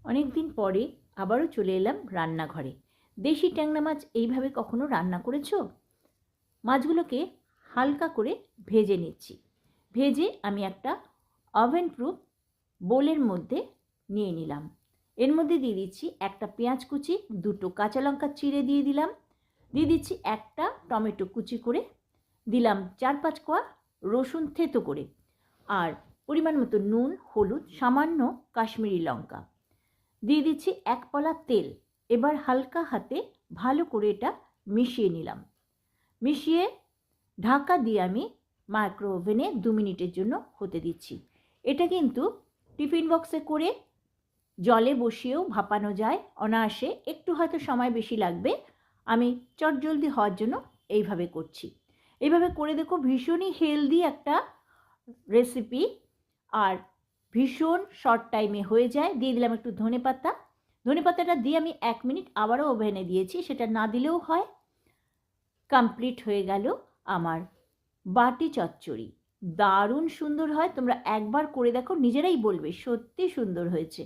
অনেক দিন পরে আবারও চলে এলাম রান্নাঘরে। দেশি ট্যাংরা মাছ এইভাবে কখনো রান্না করেছো? মাছগুলোকে হালকা করে ভেজে নিচ্ছি। ভেজে আমি একটা ওভেন প্রুফ বোলের মধ্যে নিয়ে নিলাম। এর মধ্যে দিয়ে দিচ্ছি একটা পেঁয়াজ কুচি, দুটো কাঁচা লঙ্কা চিড়ে দিয়ে দিলাম, দিয়ে দিচ্ছি একটা টমেটো কুচি করে, দিলাম 4-5 কোয়া রসুন থেতো করে, আর পরিমাণ মতো নুন, হলুদ, সামান্য কাশ্মীরি লঙ্কা, দিয়ে দিচ্ছি 1 পলা তেল। এবার হালকা হাতে ভালো করে এটা মিশিয়ে নিলাম। মিশিয়ে ঢাকা দিয়ে আমি মাইক্রো ওভেনে 2 মিনিটের জন্য হতে দিচ্ছি। এটা কিন্তু টিফিন বক্সে করে জলে বসিয়েও ভাপানো যায় অনায়াসে, একটু হয়তো সময় বেশি লাগবে। আমি চটজলদি হওয়ার জন্য এইভাবে করছি। এইভাবে করে দেখো, ভীষণই হেলদি একটা রেসিপি আর ভীষণ শর্ট টাইমে হয়ে যায়। দিয়ে দিলাম একটু ধনেপাতা। ধনেপাতাটা দিয়ে আমি 1 মিনিট আবারও ওভেনে দিয়েছি, সেটা না দিলেও হয়। কমপ্লিট হয়ে গেল আমার বাটি চচ্চড়ি। দারুণ সুন্দর হয়, তোমরা একবার করে দেখো, নিজেরাই বলবে সত্যি সুন্দর হয়েছে।